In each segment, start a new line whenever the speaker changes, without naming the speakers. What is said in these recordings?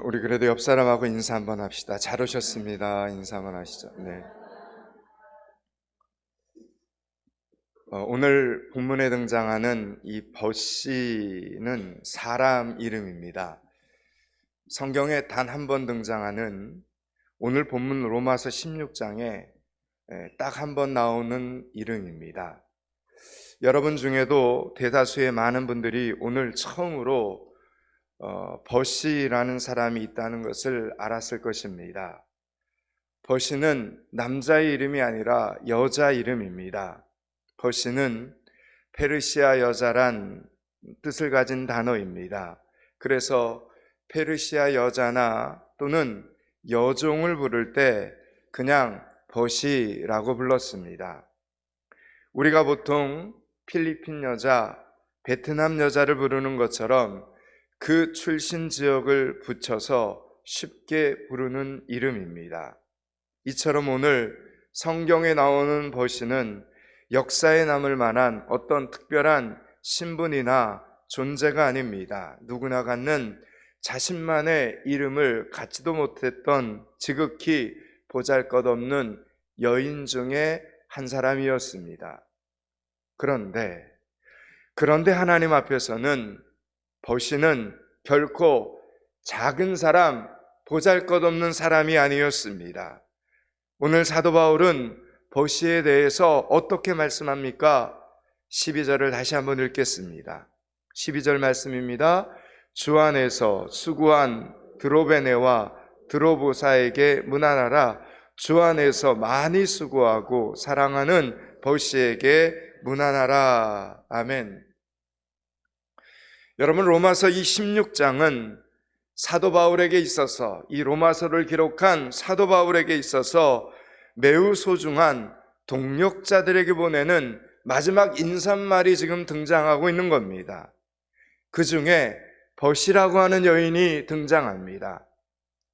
우리 그래도 옆 사람하고 인사 한번 합시다. 잘 오셨습니다. 인사 한번 하시죠. 네. 오늘 본문에 등장하는 이 버시는 사람 이름입니다. 성경에 단 한 번 등장하는 오늘 본문 로마서 16장에 딱 한 번 나오는 이름입니다. 여러분 중에도 대다수의 많은 분들이 오늘 처음으로 버시라는 사람이 있다는 것을 알았을 것입니다. 버시는 남자의 이름이 아니라 여자 이름입니다. 버시는 페르시아 여자란 뜻을 가진 단어입니다. 그래서 페르시아 여자나 또는 여종을 부를 때 그냥 버시라고 불렀습니다. 우리가 보통 필리핀 여자, 베트남 여자를 부르는 것처럼 그 출신 지역을 붙여서 쉽게 부르는 이름입니다. 이처럼 오늘 성경에 나오는 버시는 역사에 남을 만한 어떤 특별한 신분이나 존재가 아닙니다. 누구나 갖는 자신만의 이름을 갖지도 못했던 지극히 보잘것없는 여인 중에 한 사람이었습니다. 그런데 하나님 앞에서는 버시는 결코 작은 사람, 보잘것없는 사람이 아니었습니다. 오늘 사도 바울은 버시에 대해서 어떻게 말씀합니까? 12절을 다시 한번 읽겠습니다. 12절 말씀입니다. 주 안에서 수고한 드로베네와 드로보사에게 문안하라. 주 안에서 많이 수고하고 사랑하는 버시에게 문안하라. 아멘. 여러분, 로마서 이 16장은 사도 바울에게 있어서, 이 로마서를 기록한 사도 바울에게 있어서 매우 소중한 동역자들에게 보내는 마지막 인사말이 지금 등장하고 있는 겁니다. 그 중에 버시라고 하는 여인이 등장합니다.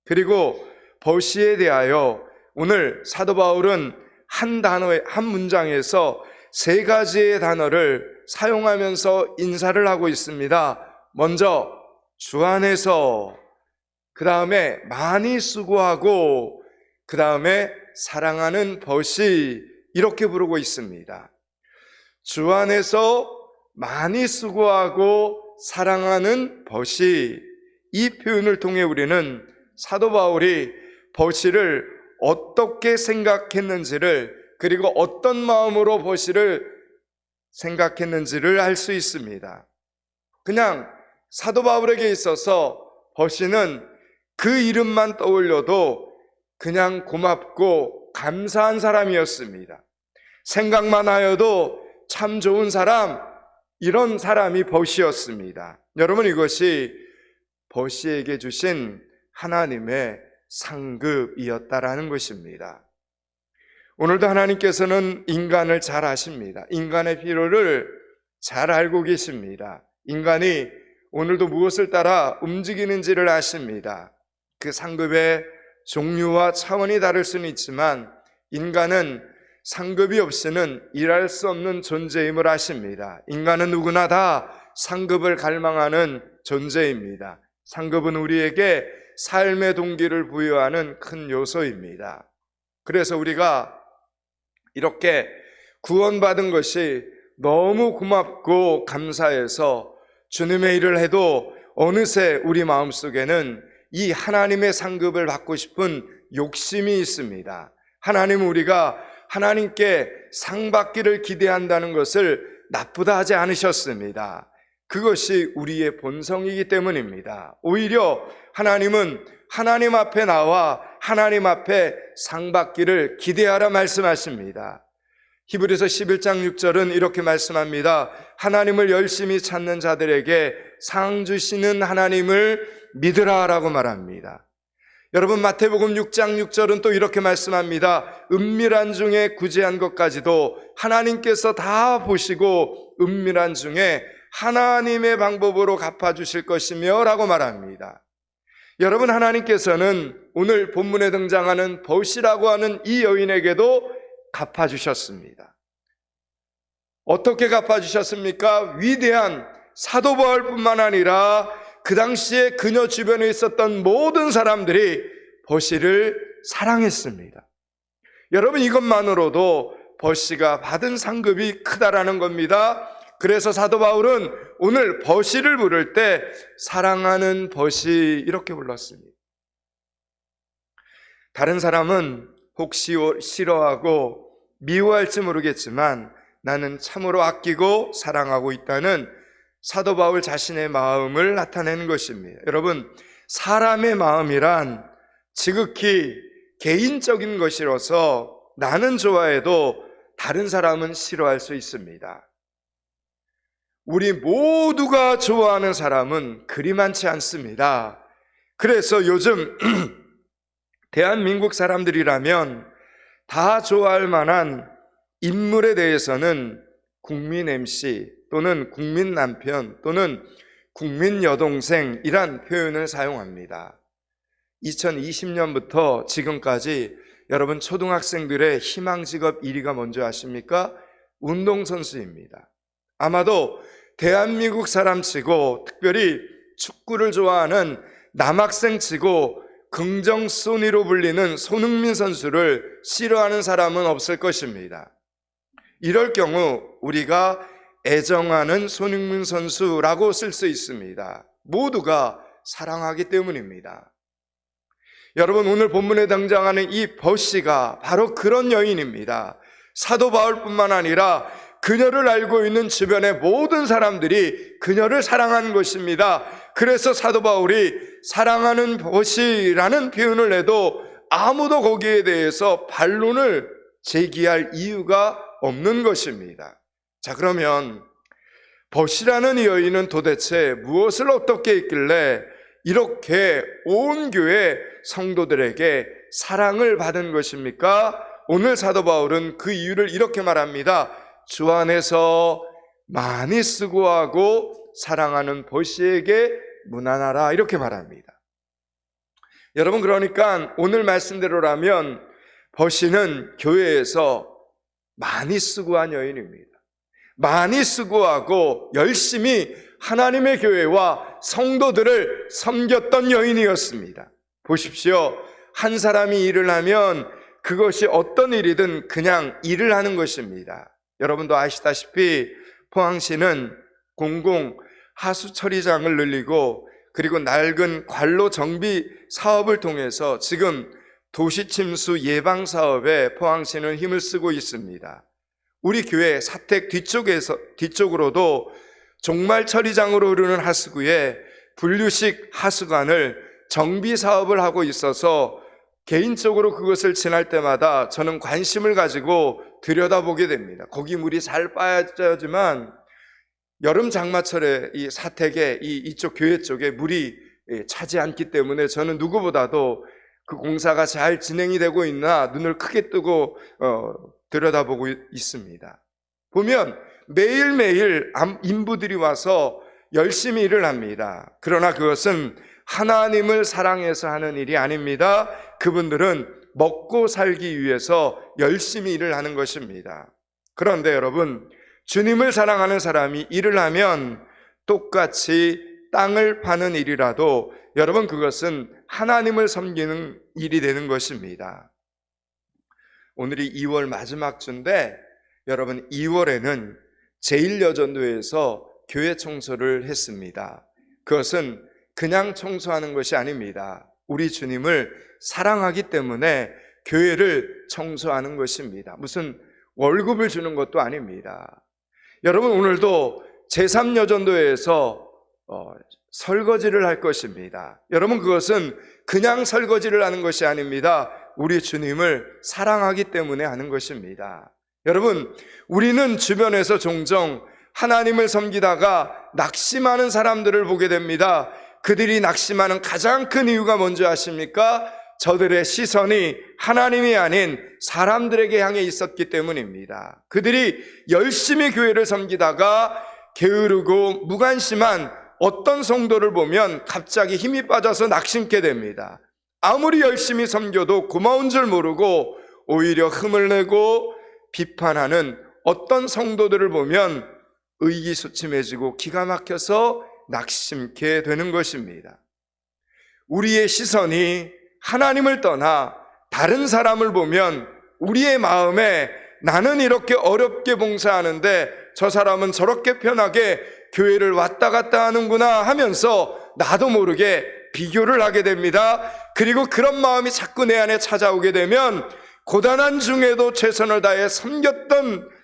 그리고 버시에 대하여 오늘 사도 바울은 한 문장에서 세 가지의 단어를 사용하면서 인사를 하고 있습니다. 먼저 주 안에서, 그 다음에 많이 수고하고, 그 다음에 사랑하는 버시, 이렇게 부르고 있습니다. 주 안에서 많이 수고하고 사랑하는 버시, 이 표현을 통해 우리는 사도 바울이 버시를 어떻게 생각했는지를, 그리고 어떤 마음으로 버시를 생각했는지를 알 수 있습니다. 그냥 사도 바울에게 있어서 버시는 그 이름만 떠올려도 그냥 고맙고 감사한 사람이었습니다. 생각만 하여도 참 좋은 사람, 이런 사람이 버시였습니다. 여러분, 이것이 버시에게 주신 하나님의 상급이었다라는 것입니다. 오늘도 하나님께서는 인간을 잘 아십니다. 인간의 필요를 잘 알고 계십니다. 인간이 오늘도 무엇을 따라 움직이는지를 아십니다. 그 상급의 종류와 차원이 다를 수는 있지만 인간은 상급이 없이는 일할 수 없는 존재임을 아십니다. 인간은 누구나 다 상급을 갈망하는 존재입니다. 상급은 우리에게 삶의 동기를 부여하는 큰 요소입니다. 그래서 우리가 이렇게 구원받은 것이 너무 고맙고 감사해서 주님의 일을 해도 어느새 우리 마음속에는 이 하나님의 상급을 받고 싶은 욕심이 있습니다. 하나님은 우리가 하나님께 상 받기를 기대한다는 것을 나쁘다 하지 않으셨습니다. 그것이 우리의 본성이기 때문입니다. 오히려 하나님은 하나님 앞에 나와 하나님 앞에 상 받기를 기대하라 말씀하십니다. 히브리서 11장 6절은 이렇게 말씀합니다. 하나님을 열심히 찾는 자들에게 상 주시는 하나님을 믿으라라고 말합니다. 여러분, 마태복음 6장 6절은 또 이렇게 말씀합니다. 은밀한 중에 구제한 것까지도 하나님께서 다 보시고 은밀한 중에 하나님의 방법으로 갚아주실 것이며 라고 말합니다. 여러분, 하나님께서는 오늘 본문에 등장하는 버시라고 하는 이 여인에게도 갚아주셨습니다. 어떻게 갚아주셨습니까? 위대한 사도 바울뿐만 아니라 그 당시에 그녀 주변에 있었던 모든 사람들이 버시를 사랑했습니다. 여러분, 이것만으로도 버시가 받은 상급이 크다라는 겁니다. 그래서 사도 바울은 오늘 버시를 부를 때 사랑하는 버시 이렇게 불렀습니다. 다른 사람은 혹시 싫어하고 미워할지 모르겠지만 나는 참으로 아끼고 사랑하고 있다는 사도 바울 자신의 마음을 나타내는 것입니다. 여러분, 사람의 마음이란 지극히 개인적인 것이라서 나는 좋아해도 다른 사람은 싫어할 수 있습니다. 우리 모두가 좋아하는 사람은 그리 많지 않습니다. 그래서 요즘 대한민국 사람들이라면 다 좋아할 만한 인물에 대해서는 국민 MC 또는 국민 남편 또는 국민 여동생이란 표현을 사용합니다. 2020년부터 지금까지 여러분, 초등학생들의 희망 직업 1위가 뭔지 아십니까? 운동선수입니다. 아마도 대한민국 사람치고 특별히 축구를 좋아하는 남학생치고 긍정순위로 불리는 손흥민 선수를 싫어하는 사람은 없을 것입니다. 이럴 경우 우리가 애정하는 손흥민 선수라고 쓸 수 있습니다. 모두가 사랑하기 때문입니다. 여러분, 오늘 본문에 등장하는 이 버시가 바로 그런 여인입니다. 사도 바울뿐만 아니라 그녀를 알고 있는 주변의 모든 사람들이 그녀를 사랑하는 것입니다. 그래서 사도 바울이 사랑하는 버시라는 표현을 해도 아무도 거기에 대해서 반론을 제기할 이유가 없는 것입니다. 자, 그러면 버시라는 이 여인은 도대체 무엇을 어떻게 했길래 이렇게 온 교회 성도들에게 사랑을 받은 것입니까? 오늘 사도 바울은 그 이유를 이렇게 말합니다. 주 안에서 많이 수고하고 사랑하는 버시에게 문안하라, 이렇게 말합니다. 여러분, 그러니까 오늘 말씀대로라면 버시는 교회에서 많이 수고한 여인입니다. 많이 수고하고 열심히 하나님의 교회와 성도들을 섬겼던 여인이었습니다. 보십시오. 한 사람이 일을 하면 그것이 어떤 일이든 그냥 일을 하는 것입니다. 여러분도 아시다시피 포항시는 공공 하수 처리장을 늘리고 그리고 낡은 관로 정비 사업을 통해서 지금 도시 침수 예방 사업에 포항시는 힘을 쓰고 있습니다. 우리 교회 사택 뒤쪽으로도 종말 처리장으로 흐르는 하수구에 분류식 하수관을 정비 사업을 하고 있어서 개인적으로 그것을 지날 때마다 저는 관심을 가지고 들여다보게 됩니다. 거기 물이 잘 빠져야지만 여름 장마철에 이 사택에 이쪽 교회 쪽에 물이 차지 않기 때문에 저는 누구보다도 그 공사가 잘 진행이 되고 있나 눈을 크게 뜨고 들여다보고 있습니다. 보면 매일매일 인부들이 와서 열심히 일을 합니다. 그러나 그것은 하나님을 사랑해서 하는 일이 아닙니다. 그분들은 먹고 살기 위해서 열심히 일을 하는 것입니다. 그런데 여러분, 주님을 사랑하는 사람이 일을 하면 똑같이 땅을 파는 일이라도 여러분, 그것은 하나님을 섬기는 일이 되는 것입니다. 오늘이 2월 마지막 주인데 여러분, 2월에는 제1여전도에서 교회 청소를 했습니다. 그것은 그냥 청소하는 것이 아닙니다. 우리 주님을 사랑하기 때문에 교회를 청소하는 것입니다. 무슨 월급을 주는 것도 아닙니다. 여러분, 오늘도 제3여전도에서 설거지를 할 것입니다. 여러분, 그것은 그냥 설거지를 하는 것이 아닙니다. 우리 주님을 사랑하기 때문에 하는 것입니다. 여러분, 우리는 주변에서 종종 하나님을 섬기다가 낙심하는 사람들을 보게 됩니다. 그들이 낙심하는 가장 큰 이유가 뭔지 아십니까? 저들의 시선이 하나님이 아닌 사람들에게 향해 있었기 때문입니다. 그들이 열심히 교회를 섬기다가 게으르고 무관심한 어떤 성도를 보면 갑자기 힘이 빠져서 낙심케 됩니다. 아무리 열심히 섬겨도 고마운 줄 모르고 오히려 흠을 내고 비판하는 어떤 성도들을 보면 의기소침해지고 기가 막혀서 낙심케 되는 것입니다. 우리의 시선이 하나님을 떠나 다른 사람을 보면 우리의 마음에 나는 이렇게 어렵게 봉사하는데 저 사람은 저렇게 편하게 교회를 왔다 갔다 하는구나 하면서 나도 모르게 비교를 하게 됩니다. 그리고 그런 마음이 자꾸 내 안에 찾아오게 되면 고단한 중에도 최선을 다해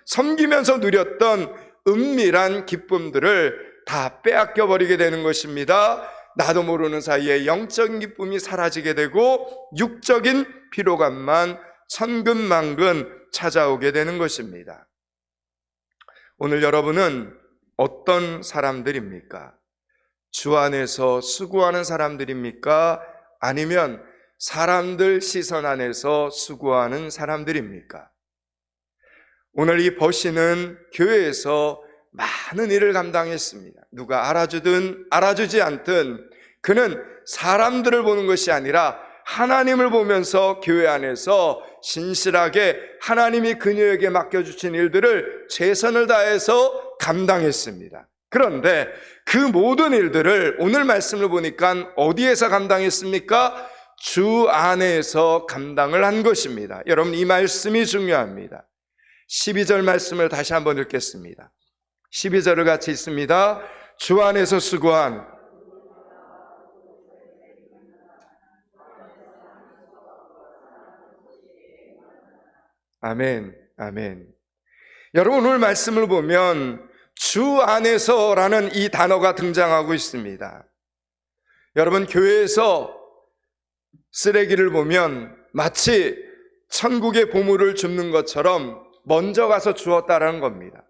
섬기면서 누렸던 은밀한 기쁨들을 다 빼앗겨 버리게 되는 것입니다. 나도 모르는 사이에 영적인 기쁨이 사라지게 되고 육적인 피로감만 천근만근 찾아오게 되는 것입니다. 오늘 여러분은 어떤 사람들입니까? 주 안에서 수고하는 사람들입니까? 아니면 사람들 시선 안에서 수고하는 사람들입니까? 오늘 이 버시는 교회에서 많은 일을 감당했습니다. 누가 알아주든 알아주지 않든 그는 사람들을 보는 것이 아니라 하나님을 보면서 교회 안에서 신실하게 하나님이 그녀에게 맡겨주신 일들을 최선을 다해서 감당했습니다. 그런데 그 모든 일들을 오늘 말씀을 보니까 어디에서 감당했습니까? 주 안에서 감당을 한 것입니다. 여러분, 이 말씀이 중요합니다. 12절 말씀을 다시 한번 읽겠습니다. 12절을 같이 읽습니다. 주 안에서 수고한 아멘, 아멘. 여러분, 오늘 말씀을 보면 주 안에서라는 이 단어가 등장하고 있습니다. 여러분, 교회에서 쓰레기를 보면 마치 천국의 보물을 줍는 것처럼 먼저 가서 주었다라는 겁니다.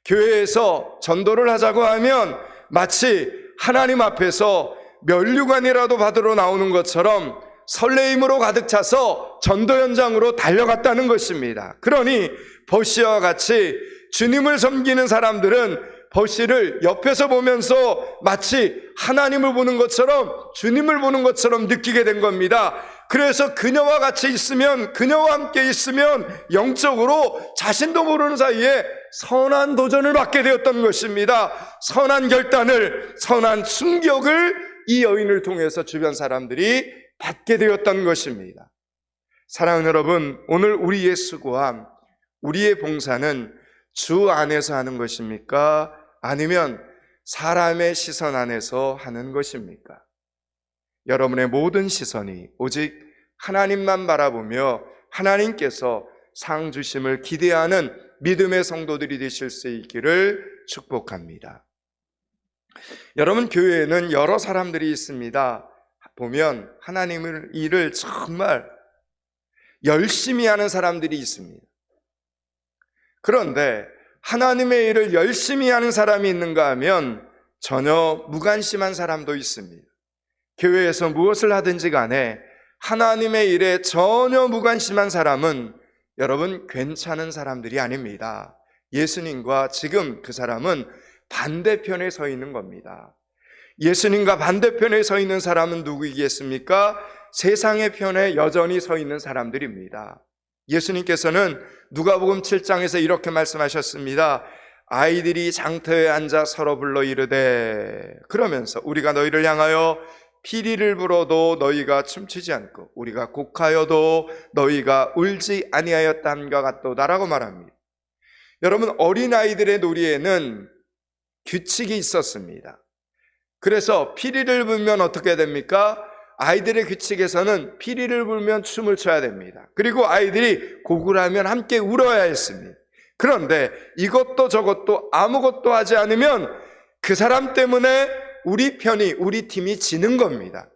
교회에서 전도를 하자고 하면 마치 하나님 앞에서 면류관이라도 받으러 나오는 것처럼 설레임으로 가득 차서 전도 현장으로 달려갔다는 것입니다. 그러니 버시와 같이 주님을 섬기는 사람들은 버시를 옆에서 보면서 마치 하나님을 보는 것처럼 주님을 보는 것처럼 느끼게 된 겁니다. 그래서 그녀와 같이 있으면, 그녀와 함께 있으면 영적으로 자신도 모르는 사이에 선한 도전을 받게 되었던 것입니다. 선한 결단을, 선한 충격을 이 여인을 통해서 주변 사람들이 받게 되었던 것입니다. 사랑하는 여러분, 오늘 우리의 수고함, 우리의 봉사는 주 안에서 하는 것입니까? 아니면 사람의 시선 안에서 하는 것입니까? 여러분의 모든 시선이 오직 하나님만 바라보며 하나님께서 상 주심을 기대하는 믿음의 성도들이 되실 수 있기를 축복합니다. 여러분, 교회에는 여러 사람들이 있습니다. 보면 하나님의 일을 정말 열심히 하는 사람들이 있습니다. 그런데 하나님의 일을 열심히 하는 사람이 있는가 하면 전혀 무관심한 사람도 있습니다. 교회에서 무엇을 하든지 간에 하나님의 일에 전혀 무관심한 사람은 여러분 괜찮은 사람들이 아닙니다. 예수님과 지금 그 사람은 반대편에 서 있는 겁니다. 예수님과 반대편에 서 있는 사람은 누구이겠습니까? 세상의 편에 여전히 서 있는 사람들입니다. 예수님께서는 누가복음 7장에서 이렇게 말씀하셨습니다. 아이들이 장터에 앉아 서로 불러 이르되, 그러면서 우리가 너희를 향하여 피리를 불어도 너희가 춤추지 않고 우리가 곡하여도 너희가 울지 아니하였다 함과 같도다라고 말합니다. 여러분, 어린아이들의 놀이에는 규칙이 있었습니다. 그래서 피리를 불면 어떻게 됩니까? 아이들의 규칙에서는 피리를 불면 춤을 춰야 됩니다. 그리고 아이들이 곡을 하면 함께 울어야 했습니다. 그런데 이것도 저것도 아무것도 하지 않으면 그 사람 때문에 우리 팀이 지는 겁니다.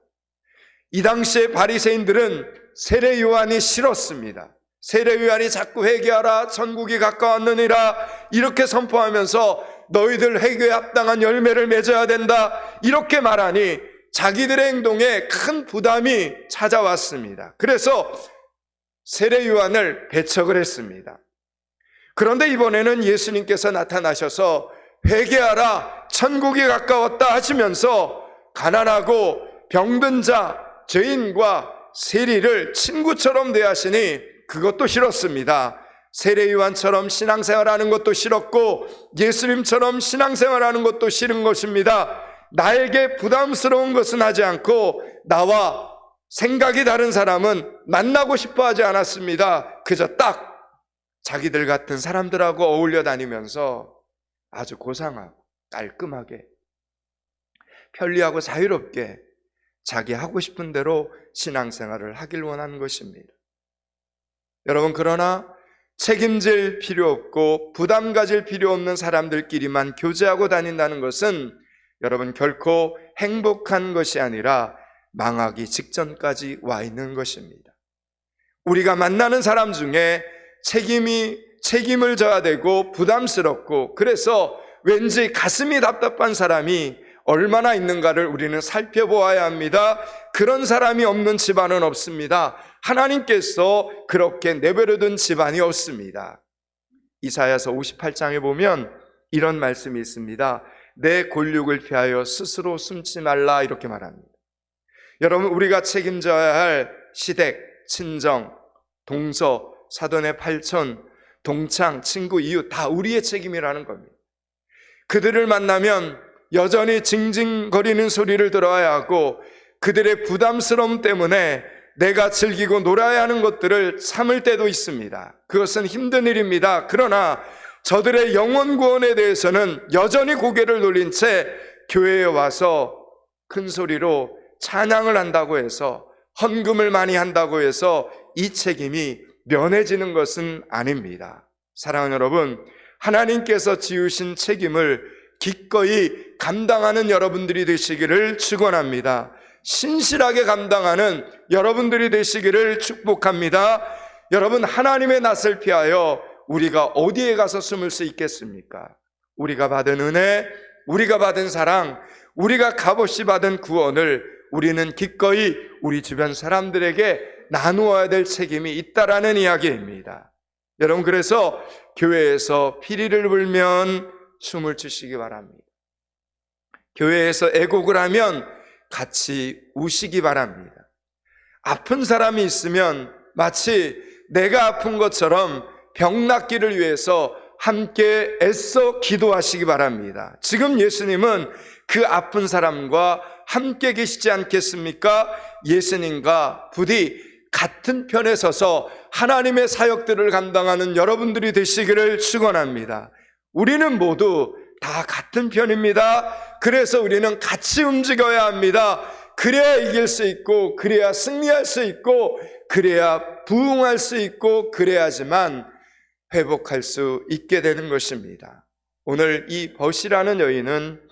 이 당시에 바리새인들은 세례 요한이 싫었습니다. 세례 요한이 자꾸 회개하라, 천국이 가까웠느니라 이렇게 선포하면서 너희들 회개에 합당한 열매를 맺어야 된다 이렇게 말하니 자기들의 행동에 큰 부담이 찾아왔습니다. 그래서 세례 요한을 배척을 했습니다. 그런데 이번에는 예수님께서 나타나셔서 회개하라, 천국이 가까웠다 하시면서 가난하고 병든 자, 죄인과 세리를 친구처럼 대하시니 그것도 싫었습니다. 세례 요한처럼 신앙생활하는 것도 싫었고 예수님처럼 신앙생활하는 것도 싫은 것입니다. 나에게 부담스러운 것은 하지 않고 나와 생각이 다른 사람은 만나고 싶어 하지 않았습니다. 그저 딱 자기들 같은 사람들하고 어울려 다니면서 아주 고상하고 깔끔하게 편리하고 자유롭게 자기 하고 싶은 대로 신앙생활을 하길 원하는 것입니다. 여러분, 그러나 책임질 필요 없고 부담 가질 필요 없는 사람들끼리만 교제하고 다닌다는 것은 여러분 결코 행복한 것이 아니라 망하기 직전까지 와 있는 것입니다. 우리가 만나는 사람 중에 책임을 져야 되고 부담스럽고 그래서 왠지 가슴이 답답한 사람이 얼마나 있는가를 우리는 살펴보아야 합니다. 그런 사람이 없는 집안은 없습니다. 하나님께서 그렇게 내버려둔 집안이 없습니다. 이사야서 58장에 보면 이런 말씀이 있습니다. 내 골육을 피하여 스스로 숨지 말라, 이렇게 말합니다. 여러분, 우리가 책임져야 할 시댁, 친정, 동서, 사돈의 팔촌, 동창, 친구, 이웃 다 우리의 책임이라는 겁니다. 그들을 만나면 여전히 징징거리는 소리를 들어야 하고 그들의 부담스러움 때문에 내가 즐기고 놀아야 하는 것들을 참을 때도 있습니다. 그것은 힘든 일입니다. 그러나 저들의 영혼 구원에 대해서는 여전히 고개를 돌린 채 교회에 와서 큰 소리로 찬양을 한다고 해서, 헌금을 많이 한다고 해서 이 책임이 면해지는 것은 아닙니다. 사랑하는 여러분, 하나님께서 지으신 책임을 기꺼이 감당하는 여러분들이 되시기를 축원합니다. 신실하게 감당하는 여러분들이 되시기를 축복합니다. 여러분, 하나님의 낯을 피하여 우리가 어디에 가서 숨을 수 있겠습니까? 우리가 받은 은혜, 우리가 받은 사랑, 우리가 값없이 받은 구원을 우리는 기꺼이 우리 주변 사람들에게 나누어야 될 책임이 있다라는 이야기입니다. 여러분, 그래서 교회에서 피리를 불면 숨을 쉬시기 바랍니다. 교회에서 애곡을 하면 같이 우시기 바랍니다. 아픈 사람이 있으면 마치 내가 아픈 것처럼 병 낫기를 위해서 함께 애써 기도하시기 바랍니다. 지금 예수님은 그 아픈 사람과 함께 계시지 않겠습니까? 예수님과 부디 같은 편에 서서 하나님의 사역들을 감당하는 여러분들이 되시기를 축원합니다. 우리는 모두 다 같은 편입니다. 그래서 우리는 같이 움직여야 합니다. 그래야 이길 수 있고, 그래야 승리할 수 있고, 그래야 부흥할 수 있고, 그래야지만 회복할 수 있게 되는 것입니다. 오늘 이 벗이라는 여인은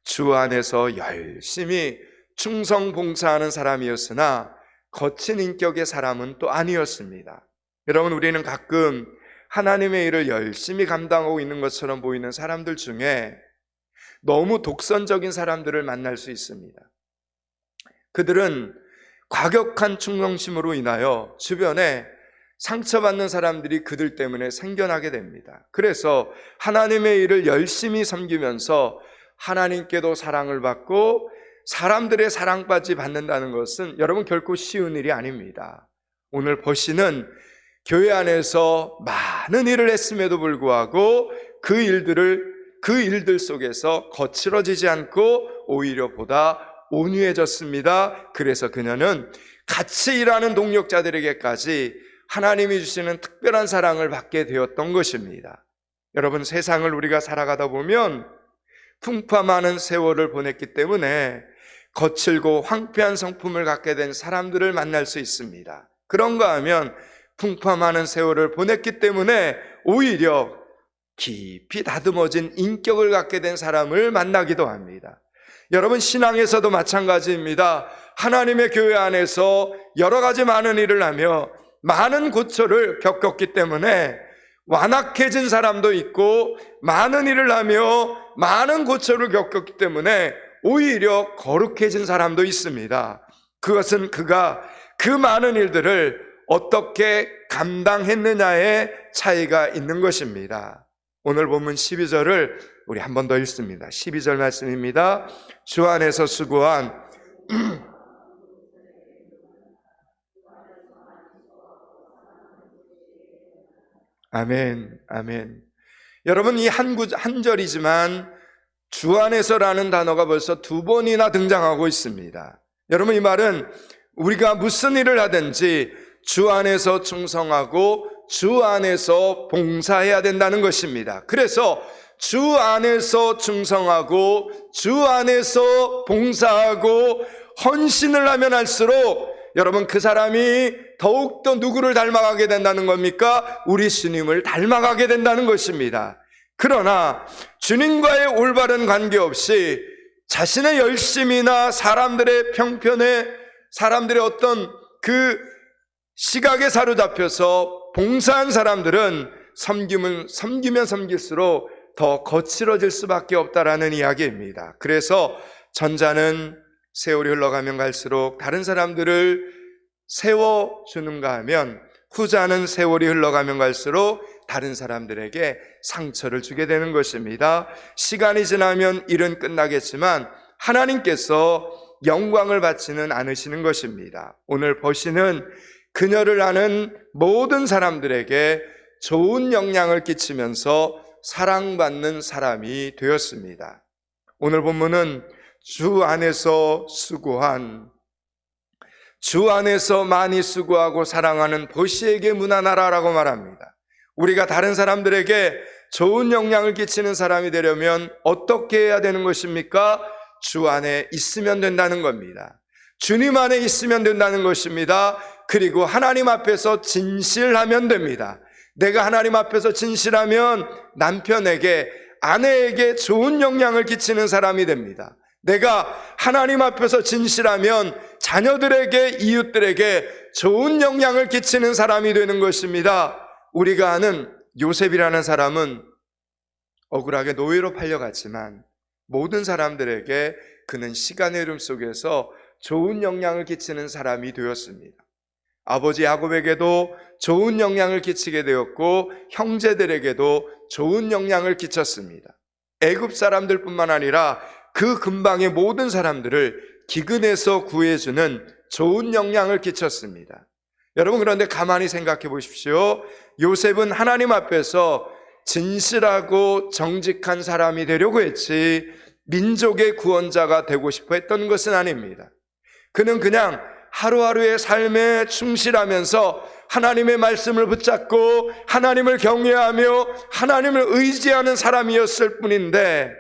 주 안에서 열심히 충성 봉사하는 사람이었으나 거친 인격의 사람은 또 아니었습니다. 여러분, 우리는 가끔 하나님의 일을 열심히 감당하고 있는 것처럼 보이는 사람들 중에 너무 독선적인 사람들을 만날 수 있습니다. 그들은 과격한 충성심으로 인하여 주변에 상처받는 사람들이 그들 때문에 생겨나게 됩니다. 그래서 하나님의 일을 열심히 섬기면서 하나님께도 사랑을 받고 사람들의 사랑까지 받는다는 것은 여러분 결코 쉬운 일이 아닙니다. 오늘 벗이는 교회 안에서 많은 일을 했음에도 불구하고 그 일들 속에서 거칠어지지 않고 오히려 보다 온유해졌습니다. 그래서 그녀는 같이 일하는 동력자들에게까지 하나님이 주시는 특별한 사랑을 받게 되었던 것입니다. 여러분, 세상을 우리가 살아가다 보면 풍파많은 세월을 보냈기 때문에 거칠고 황폐한 성품을 갖게 된 사람들을 만날 수 있습니다. 그런가 하면 풍파많은 세월을 보냈기 때문에 오히려 깊이 다듬어진 인격을 갖게 된 사람을 만나기도 합니다. 여러분, 신앙에서도 마찬가지입니다. 하나님의 교회 안에서 여러 가지 많은 일을 하며 많은 고초를 겪었기 때문에 완악해진 사람도 있고, 많은 일을 하며 많은 고초를 겪었기 때문에 오히려 거룩해진 사람도 있습니다. 그것은 그가 그 많은 일들을 어떻게 감당했느냐의 차이가 있는 것입니다. 오늘 본문 12절을 우리 한 번 더 읽습니다. 12절 말씀입니다. 주 안에서 수고한 아멘, 아멘. 여러분, 이 한 절이지만 주 안에서라는 단어가 벌써 2번이나 등장하고 있습니다. 여러분, 이 말은 우리가 무슨 일을 하든지 주 안에서 충성하고 주 안에서 봉사해야 된다는 것입니다. 그래서 주 안에서 충성하고 주 안에서 봉사하고 헌신을 하면 할수록 여러분, 그 사람이 더욱더 누구를 닮아가게 된다는 겁니까? 우리 주님을 닮아가게 된다는 것입니다. 그러나 주님과의 올바른 관계없이 자신의 열심이나 사람들의 평편에, 사람들의 어떤 그 시각에 사로잡혀서 봉사한 사람들은 섬기면 섬길수록 더 거칠어질 수밖에 없다라는 이야기입니다. 그래서 전자는 세월이 흘러가면 갈수록 다른 사람들을 세워주는가 하면, 후자는 세월이 흘러가면 갈수록 다른 사람들에게 상처를 주게 되는 것입니다. 시간이 지나면 일은 끝나겠지만 하나님께서 영광을 받지는 않으시는 것입니다. 오늘 버시는 그녀를 아는 모든 사람들에게 좋은 영향을 끼치면서 사랑받는 사람이 되었습니다. 오늘 본문은 주 안에서 수고한, 주 안에서 많이 수고하고 사랑하는 버시에게 문안하라라고 말합니다. 우리가 다른 사람들에게 좋은 영향을 끼치는 사람이 되려면 어떻게 해야 되는 것입니까? 주 안에 있으면 된다는 겁니다. 주님 안에 있으면 된다는 것입니다. 그리고 하나님 앞에서 진실하면 됩니다. 내가 하나님 앞에서 진실하면 남편에게, 아내에게 좋은 영향을 끼치는 사람이 됩니다. 내가 하나님 앞에서 진실하면 자녀들에게, 이웃들에게 좋은 영향을 끼치는 사람이 되는 것입니다. 우리가 아는 요셉이라는 사람은 억울하게 노예로 팔려갔지만 모든 사람들에게 그는 시간의 흐름 속에서 좋은 영향을 끼치는 사람이 되었습니다. 아버지 야곱에게도 좋은 영향을 끼치게 되었고 형제들에게도 좋은 영향을 끼쳤습니다. 애굽 사람들뿐만 아니라 그 근방의 모든 사람들을 기근에서 구해주는 좋은 영향을 끼쳤습니다. 여러분, 그런데 가만히 생각해 보십시오. 요셉은 하나님 앞에서 진실하고 정직한 사람이 되려고 했지 민족의 구원자가 되고 싶어 했던 것은 아닙니다. 그는 그냥 하루하루의 삶에 충실하면서 하나님의 말씀을 붙잡고 하나님을 경외하며 하나님을 의지하는 사람이었을 뿐인데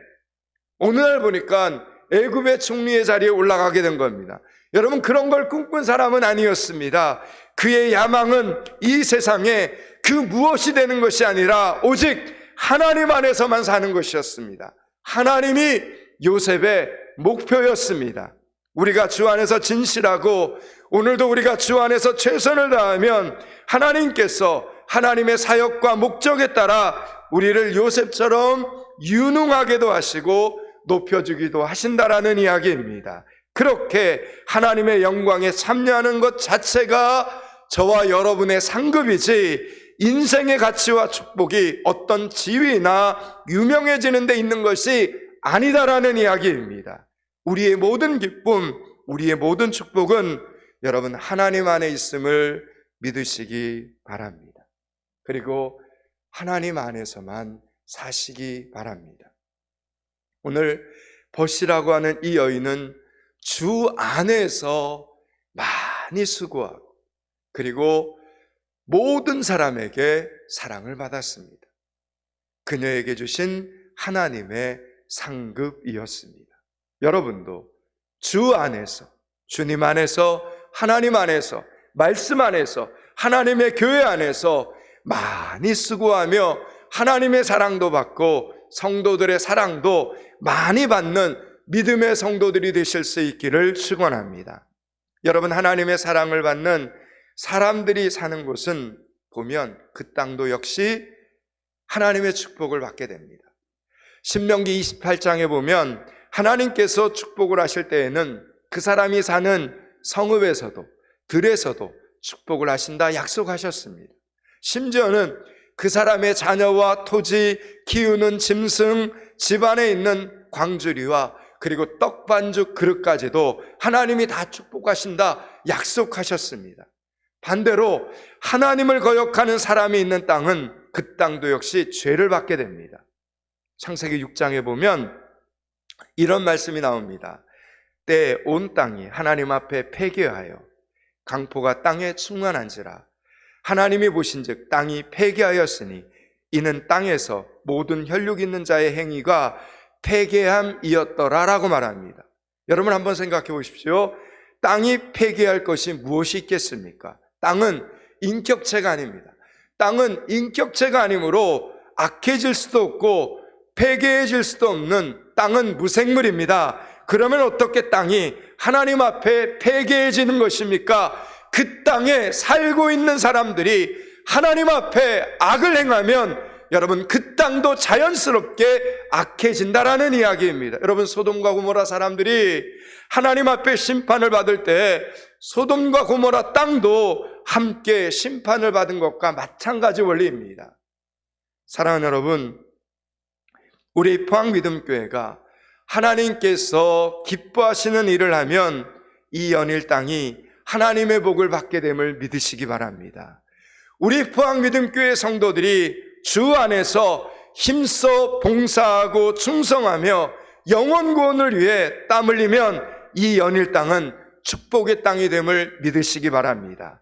오늘 보니까 애굽의 총리의 자리에 올라가게 된 겁니다. 여러분, 그런 걸 꿈꾼 사람은 아니었습니다. 그의 야망은 이 세상에 그 무엇이 되는 것이 아니라 오직 하나님 안에서만 사는 것이었습니다. 하나님이 요셉의 목표였습니다. 우리가 주 안에서 진실하고 오늘도 우리가 주 안에서 최선을 다하면 하나님께서 하나님의 사역과 목적에 따라 우리를 요셉처럼 유능하게도 하시고 높여주기도 하신다라는 이야기입니다. 그렇게 하나님의 영광에 참여하는 것 자체가 저와 여러분의 상급이지 인생의 가치와 축복이 어떤 지위나 유명해지는 데 있는 것이 아니다라는 이야기입니다. 우리의 모든 기쁨, 우리의 모든 축복은 여러분 하나님 안에 있음을 믿으시기 바랍니다. 그리고 하나님 안에서만 사시기 바랍니다. 오늘 버시라고 하는 이 여인은 주 안에서 많이 수고하고 그리고 모든 사람에게 사랑을 받았습니다. 그녀에게 주신 하나님의 상급이었습니다. 여러분도 주 안에서, 주님 안에서, 하나님 안에서, 말씀 안에서, 하나님의 교회 안에서 많이 수고하며 하나님의 사랑도 받고 성도들의 사랑도 많이 받는 믿음의 성도들이 되실 수 있기를 축원합니다. 여러분, 하나님의 사랑을 받는 사람들이 사는 곳은 보면 그 땅도 역시 하나님의 축복을 받게 됩니다. 신명기 28장에 보면 하나님께서 축복을 하실 때에는 그 사람이 사는 성읍에서도 들에서도 축복을 하신다 약속하셨습니다. 심지어는 그 사람의 자녀와 토지, 키우는 짐승, 집안에 있는 광주리와 그리고 떡반죽 그릇까지도 하나님이 다 축복하신다 약속하셨습니다. 반대로 하나님을 거역하는 사람이 있는 땅은 그 땅도 역시 죄를 받게 됩니다. 창세기 6장에 보면 이런 말씀이 나옵니다. 때 온 땅이 하나님 앞에 폐개하여 강포가 땅에 충만한지라. 하나님이 보신즉 땅이 폐개하였으니 이는 땅에서 모든 혈육 있는 자의 행위가 폐개함이었더라라고 말합니다. 여러분 한번 생각해 보십시오. 땅이 폐개할 것이 무엇이 있겠습니까? 땅은 인격체가 아닙니다. 땅은 인격체가 아니므로 악해질 수도 없고 폐개해질 수도 없는 땅은 무생물입니다. 그러면 어떻게 땅이 하나님 앞에 폐개해지는 것입니까? 그 땅에 살고 있는 사람들이 하나님 앞에 악을 행하면 여러분 그 땅도 자연스럽게 악해진다라는 이야기입니다. 여러분 소돔과 고모라 사람들이 하나님 앞에 심판을 받을 때 소돔과 고모라 땅도 함께 심판을 받은 것과 마찬가지 원리입니다. 사랑하는 여러분, 우리 포항믿음교회가 하나님께서 기뻐하시는 일을 하면 이 연일 땅이 하나님의 복을 받게 됨을 믿으시기 바랍니다. 우리 포항믿음교회 성도들이 주 안에서 힘써 봉사하고 충성하며 영혼 구원을 위해 땀 흘리면 이 연일 땅은 축복의 땅이 됨을 믿으시기 바랍니다.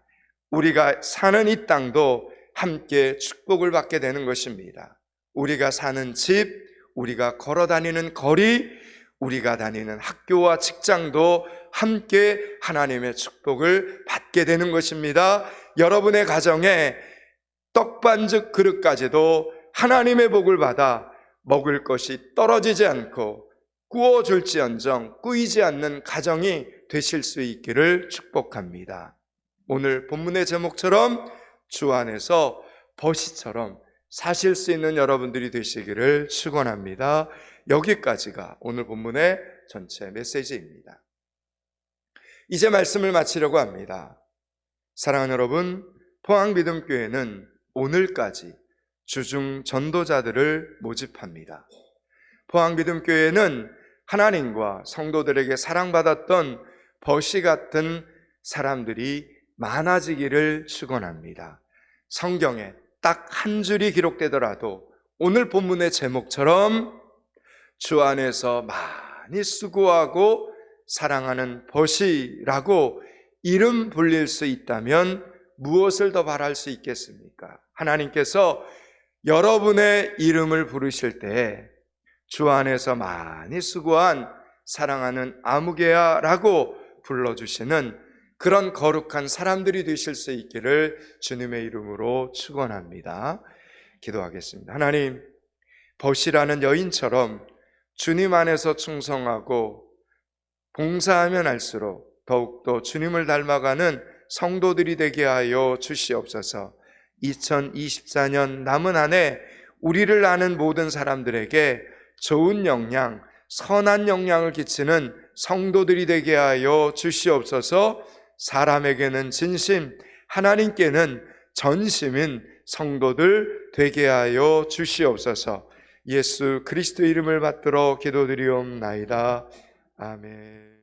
우리가 사는 이 땅도 함께 축복을 받게 되는 것입니다. 우리가 사는 집, 우리가 걸어 다니는 거리, 우리가 다니는 학교와 직장도 함께 하나님의 축복을 받게 되는 것입니다. 여러분의 가정에 떡반죽 그릇까지도 하나님의 복을 받아 먹을 것이 떨어지지 않고 구워줄지언정 꾸이지 않는 가정이 되실 수 있기를 축복합니다. 오늘 본문의 제목처럼 주 안에서 버시처럼 사실 수 있는 여러분들이 되시기를 축원합니다. 여기까지가 오늘 본문의 전체 메시지입니다. 이제 말씀을 마치려고 합니다. 사랑하는 여러분, 포항믿음교회는 오늘까지 주중 전도자들을 모집합니다. 포항믿음교회는 하나님과 성도들에게 사랑받았던 버시 같은 사람들이 많아지기를 축원합니다. 성경에 딱 한 줄이 기록되더라도 오늘 본문의 제목처럼 주 안에서 많이 수고하고 사랑하는 버시라고 이름 불릴 수 있다면 무엇을 더 바랄 수 있겠습니까? 하나님께서 여러분의 이름을 부르실 때 주 안에서 많이 수고한 사랑하는 아무개야라고 불러주시는 그런 거룩한 사람들이 되실 수 있기를 주님의 이름으로 축원합니다. 기도하겠습니다. 하나님, 버시라는 여인처럼 주님 안에서 충성하고 봉사하면 할수록 더욱더 주님을 닮아가는 성도들이 되게 하여 주시옵소서. 2024년 남은 한 해 우리를 아는 모든 사람들에게 좋은 영향, 선한 영향을 끼치는 성도들이 되게 하여 주시옵소서. 사람에게는 진심, 하나님께는 전심인 성도들 되게 하여 주시옵소서. 예수 그리스도 이름을 받들어 기도드리옵나이다. 아멘.